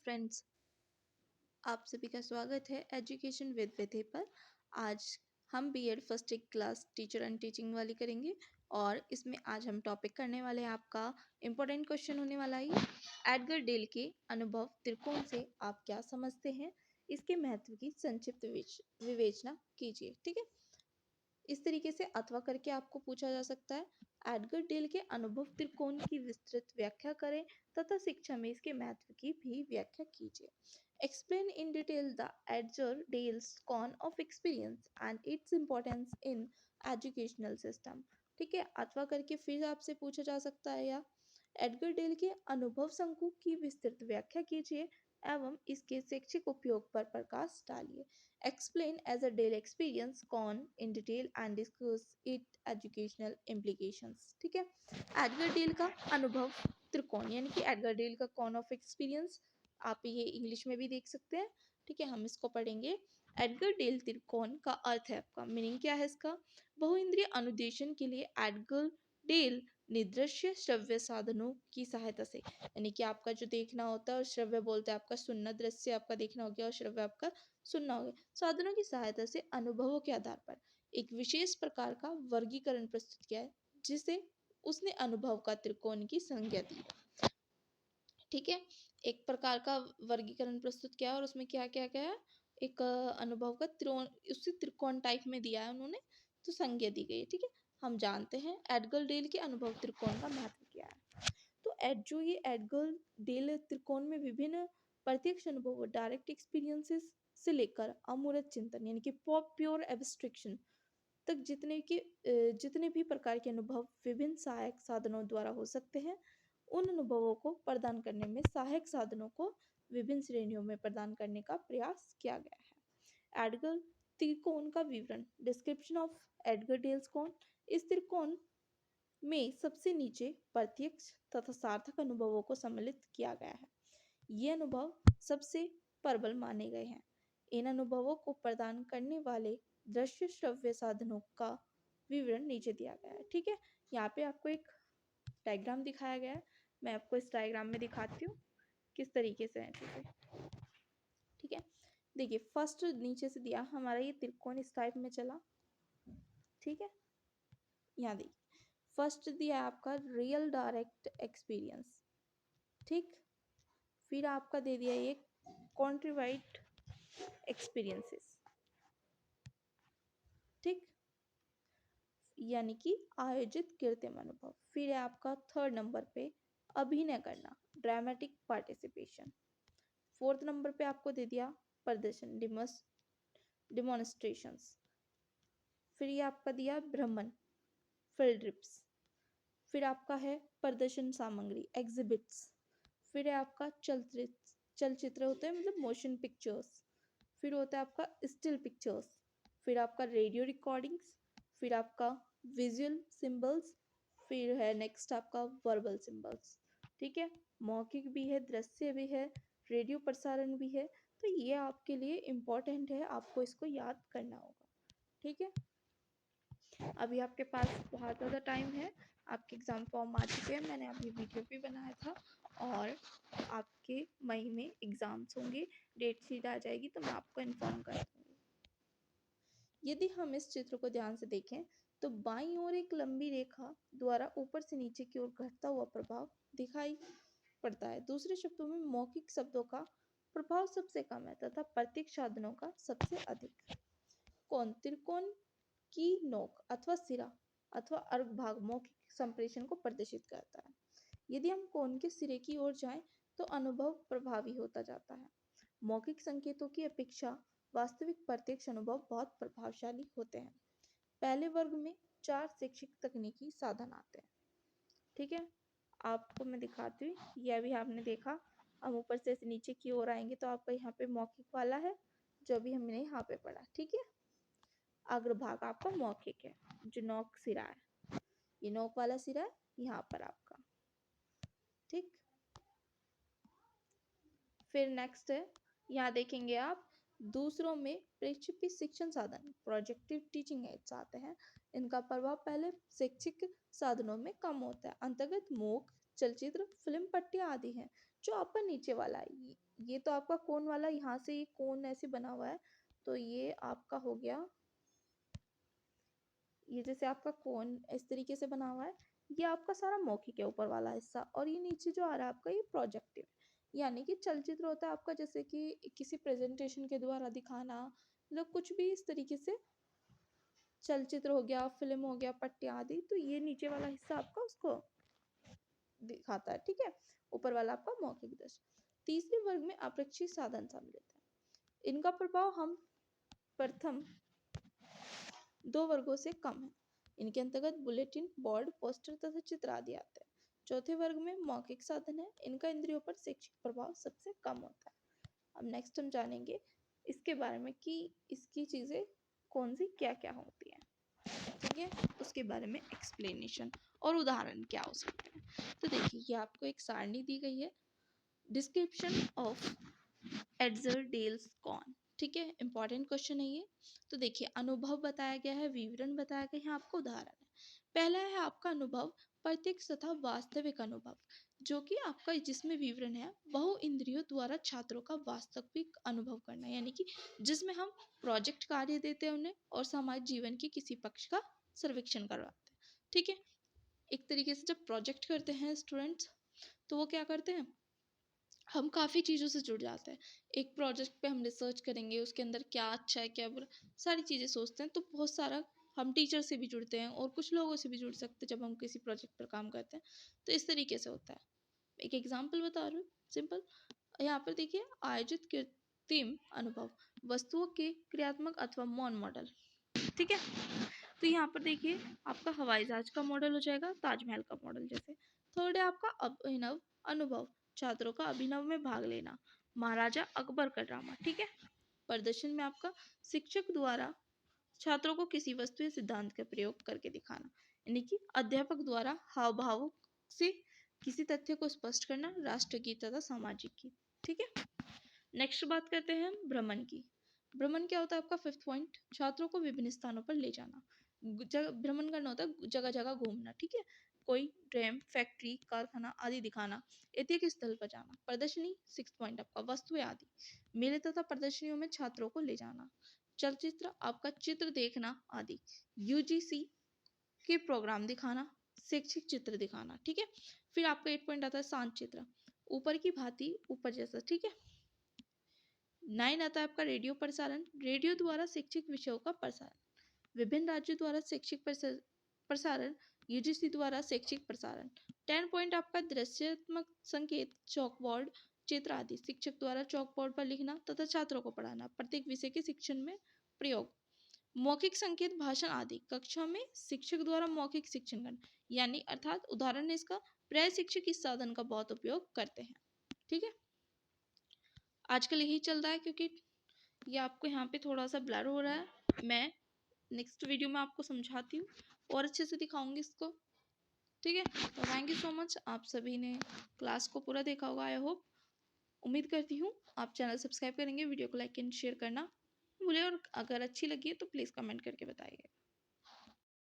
Friends, आप सभी का स्वागत है एजुकेशन विद विधि पर। आज हम बीएड फर्स्ट एक क्लास टीचर एंड टीचिंग वाली करेंगे और इसमें आज हम टॉपिक करने वाले हैं। आपका इम्पोर्टेंट क्वेश्चन होने वाला है, एडगर डेल के अनुभव त्रिकोण से आप क्या समझते हैं, इसके महत्व की संक्षिप्त विवेचना कीजिए। ठीक है, इस तरीके से अथवा करके आपको पूछा जा सकता है। एडगर डेल के अनुभव त्रिकोण की विस्तृत व्याख्या करें तथा शिक्षा में इसके महत्व की भी व्याख्या कीजिए। Explain in detail the Edgar Dale's cone of experience and its importance in educational system. ठीक है, अथवा करके फिर आपसे पूछा जा सकता है, या एडगर डेल के अनुभव संकुल की विस्तृत व्याख्या कीजिए एवं इसके शैक्षिक उपयोग पर प्रकाश डालिए। Explain as a Dale experience con in detail and discuss its educational implications। ठीक है, एडगर डेल का अनुभव त्रिकोण यानी कि एडगर डेल का कॉन ऑफ एक्सपीरियंस, आप ये इंग्लिश में भी देख सकते हैं। ठीक है, हम इसको पढ़ेंगे। एडगर डेल त्रिकोण का अर्थ है, आपका मीनिंग क्या है इसका। बहुइंद्रिय अनुदेशन के लिए एडगर डेल निदृश्य श्रव्य साधनों की सहायता से, यानी कि आपका जो देखना होता है और श्रव्य बोलते हैं, आपका सुनना, दृश्य आपका देखना हो गया और श्रव्य आपका सुनना हो गया, साधनों की सहायता से अनुभवों के आधार पर एक विशेष प्रकार का वर्गीकरण प्रस्तुत किया है, जिसे उसने अनुभव का त्रिकोण की संज्ञा दी। ठीक है, एक प्रकार का वर्गीकरण प्रस्तुत किया और उसमें क्या क्या क्या है, एक अनुभव का त्रिकोण, उसी त्रिकोण टाइप में दिया है उन्होंने, तो संज्ञा दी गई है। ठीक है, हम जानते हैं एडगर डेल के अनुभव त्रिकोण का महत्व क्या है। तो जो ये एडगर डेल त्रिकोण में विभिन्न प्रत्यक्ष अनुभव, डायरेक्ट एक्सपीरियंसेस से लेकर अमूर्त चिंतन यानी कि प्योर एब्स्ट्रैक्शन तक जितने भी प्रकार के अनुभव विभिन्न सहायक साधनों द्वारा हो सकते हैं, उन अनुभवों को प्रदान करने में सहायक साधनों को विभिन्न श्रेणियों में प्रदान करने का प्रयास किया गया है। एडगर त्रिकोण का विवरण, डिस्क्रिप्शन ऑफ एडगर डेल्स कोण। इस त्रिकोण में सबसे नीचे प्रत्यक्ष तथा सार्थक अनुभवों को सम्मिलित किया गया है। ये अनुभव सबसे प्रबल माने गए हैं। इन अनुभवों को प्रदान करने वाले दृश्य श्रव्य साधनों का विवरण नीचे दिया गया है। ठीक है, यहाँ पे आपको एक डायग्राम दिखाया गया है, मैं आपको इस डायग्राम में दिखाती हूँ किस तरीके से है चीजें। ठीक है, देखिए फर्स्ट नीचे से दिया हमारा ये त्रिकोण इस टाइप में चला। ठीक है, यहाँ देखिए फर्स्ट दिया आपका रियल डायरेक्ट एक्सपीरियंस। ठीक, फिर आपका दे दिया ये कॉन्ट्रीवाइट एक्सपीरियंसेस। ठीक, यानी कि आयोजित कृत्रिम अनुभव। फिर है आपका थर्ड नंबर पे अभिनय करना, ड्रामेटिक पार्टिसिपेशन। फोर्थ नंबर पे आपको दे दिया प्रदर्शन, डिमॉन्स्ट्रेशंस। फिर ये आपका दिया भ्रमण, फील्ड ट्रिप्स। फिर आपका है प्रदर्शन सामग्री, एग्जिबिट्स। फिर है आपका चलचित्र होते हैं, मतलब मोशन पिक्चर्स। फिर होता है आपका स्टिल पिक्चर्स। फिर आपका रेडियो रिकॉर्डिंग्स। फिर आपका विजुअल सिंबल्स। फिर है नेक्स्ट आपका वर्बल सिंबल्स। ठीक है, मौखिक भी है, दृश्य भी है, रेडियो प्रसारण भी है। तो ये आपके लिए इम्पोर्टेंट है, आपको इसको याद करना होगा। ठीक है, अभी आपके पास बहुत ज़्यादा टाइम है, आपके एग्ज़ाम फॉर्म आ चुके हैं, मैंने अभी वीडियो भी बनाया था और आपके मई में एग्ज़ाम्स होंगे, डेट शीट आ जाएगी तो मैं आपको इन्फॉर्म कर दूँगी। यदि हम इस चित्र को ध्यान से देखें तो बाईं ओर एक लंबी रेखा द्वारा ऊपर से नीचे की ओर घटता हुआ प्रभाव दिखाई पड़ता है। दूसरे शब्दों में मौखिक शब्दों का प्रभाव सबसे कम है तथा प्रत्यक्ष साधनों का सबसे अधिक। कोण, त्रिकोण की नोक अथवा सिरा अथवा अर्घ भाग मौखिक संप्रेषण को प्रदर्शित करता है। यदि हम कोण के सिरे की ओर जाएं तो अनुभव प्रभावी होता जाता है। मौखिक संकेतों की अपेक्षा वास्तविक प्रत्यक्ष अनुभव बहुत प्रभावशाली होते हैं। पहले वर्ग में 4 शैक्षिक तकनीकी साधन आते हैं। ठीक है, आपको मैं दिखाती हूँ, यह भी आपने देखा। हम ऊपर से नीचे की ओर आएंगे तो आपका यहाँ पे मौखिक वाला है, जो भी हमने यहाँ पे पढ़ा। ठीक है, अग्रभाग आपका मौखिक है, जो नोक सिरा है, ये नोक वाला सिरा है यहाँ पर आपका। ठीक, फिर नेक्स्ट है, यहाँ देखेंगे आप दूसरों में प्रक्षेपित शिक्षण साधन, प्रोजेक्टिव टीचिंग एड्स आते हैं। इनका प्रभाव पहले शैक्षिक साधनों में कम होता है। अंतर्गत मूक, चलचित्र, फिल्म पट्टियाँ आदि हैं। जो आपका नीचे वाला है ये तो आपका कोन वाला, यहाँ से ये कोन ऐसे बना हुआ है, तो ये आपका हो गया, ये जैसे आपका कोन इस तरीके से बना हुआ है, ये आपका सारा मौखिक है ऊपर वाला हिस्सा, और ये नीचे जो आ रहा है आपका ये प्रोजेक्टिव, यानी कि चलचित्र होता है आपका, जैसे कि किसी प्रेजेंटेशन के द्वारा दिखाना, मतलब कुछ भी इस तरीके से चलचित्र हो गया, फिल्म हो गया, पट्टियाँ आदि, तो ये नीचे वाला हिस्सा आपका उसको दिखाता है, ठीक है। ऊपर वाला आपका मौखिक दृश्य। तीसरे वर्ग में अपेक्षित साधन सम्मिलित है। इनका प्रभाव हम प्रथम दो वर्गों से कम है। इनके अंतर्गत बुलेटिन, बोर्ड, पोस्टर तथा चित्र आदि आते हैं। चौथे वर्ग में मौखिक साधन है, इनका इंद्रियों पर शैक्षिक प्रभाव सबसे कम होता है। अब नेक्स्ट हम जानेंगे इसके बारे में कि इसकी चीजें कौन सी क्या क्या होती हैं, ठीक है, उसके बारे में एक्सप्लेनेशन और उदाहरण क्या हो सकते हैं। तो देखिए, ये आपको एक सारणी दी गई है, डिस्क्रिप्शन ऑफ एड्जर डेल्स कॉन, ठीक है, इंपॉर्टेंट क्वेश्चन है ये। तो देखिए, अनुभव बताया गया है, विवरण बताया गया है, आपको उदाहरण है। पहला है आपका अनुभव, प्रत्यक्ष तथा वास्तविक अनुभव, जो कि आपका जिसमें विवरण है बहु इंद्रियों द्वारा छात्रों का वास्तविक अनुभव करना, यानी कि जिसमें हम प्रोजेक्ट कार्य देते हैं उन्हें और सामाजिक जीवन के किसी पक्ष का सर्वेक्षण करवाते हैं, ठीक है। एक तरीके से जब प्रोजेक्ट करते हैं स्टूडेंट्स, तो वो क्या करते हैं, हम काफ़ी चीज़ों से जुड़ जाते हैं। एक प्रोजेक्ट पे हम रिसर्च करेंगे, उसके अंदर क्या अच्छा है क्या बुरा, सारी चीज़ें सोचते हैं, तो बहुत सारा हम टीचर से भी जुड़ते हैं और कुछ लोगों से भी जुड़ सकते हैं जब हम किसी प्रोजेक्ट पर काम करते हैं। तो इस तरीके से होता है। एक एग्जाम्पल बता रही हूँ, सिंपल। यहाँ पर देखिए, आयोजित कृत्रिम अनुभव, वस्तुओं के क्रियात्मक अथवा मौन मॉडल, ठीक है। तो यहाँ पर देखिए, आपका हवाई जहाज का मॉडल हो जाएगा, ताजमहल का मॉडल जैसे। थर्ड है आपका अभिनव अनुभव, छात्रों का अभिनव में भाग लेना, महाराजा अकबर का ड्रामा, ठीक है। प्रदर्शन में आपका शिक्षक द्वारा छात्रों को किसी वस्तु या सिद्धांत का प्रयोग करके दिखाना, यानी कि अध्यापक द्वारा हाव भाव से किसी तथ्य को स्पष्ट करना, राष्ट्रगीत तथा सामाजिक गीत, ठीक है। नेक्स्ट बात करते हैं हम भ्रमण की। भ्रमण क्या होता है आपका फिफ्थ पॉइंट, छात्रों को विभिन्न स्थानों पर ले जाना। भ्रमण करना होता है जगह जगह घूमना, ठीक है। कोई डैम, फैक्ट्री, कारखाना आदि दिखाना, ऐतिहासिक स्थल पर जाना। प्रदर्शनी सिक्स पॉइंट आपका वस्तुएं आदि, मेले तथा प्रदर्शनियों में छात्रों को ले जाना। चलचित्र आपका चित्र देखना आदि, यूजीसी के प्रोग्राम दिखाना, शैक्षिक चित्र दिखाना, ठीक है। फिर आपका 8 पॉइंट आता है शांत चित्र, ऊपर की भांति ऊपर जैसा, ठीक है। 9 आता है आपका रेडियो प्रसारण, रेडियो द्वारा शैक्षिक विषयों का प्रसारण। विभिन्न राज्यों द्वारा शैक्षिक प्रसारण, यूजीसी द्वारा शैक्षिक प्रसारण। 10 पॉइंट आपका दृश्यात्मक संकेत, चौकबोर्ड, चित्र आदि, शिक्षक द्वारा चौकबोर्ड पर लिखना तथा छात्रों को पढ़ाना, प्रत्येक विषय के शिक्षण में प्रयोग। मौखिक संकेत, भाषण आदि, कक्षा में शिक्षक द्वारा मौखिक शिक्षण करना, यानी अर्थात उदाहरण है इसका, प्राय शिक्षक इस साधन का बहुत उपयोग करते हैं, ठीक है। आजकल यही चल रहा है, क्योंकि ये आपको यहाँ पे थोड़ा सा ब्लर हो रहा है। मैं नेक्स्ट वीडियो में आपको समझाती हूँ और अच्छे से दिखाऊंगी इसको, ठीक है। तो थैंक यू सो मच, आप सभी ने क्लास को पूरा देखा होगा, आई होप, उम्मीद करती हूँ आप चैनल सब्सक्राइब करेंगे, वीडियो को लाइक एंड शेयर करना भूले, और अगर अच्छी लगी है तो प्लीज़ कमेंट करके बताइए।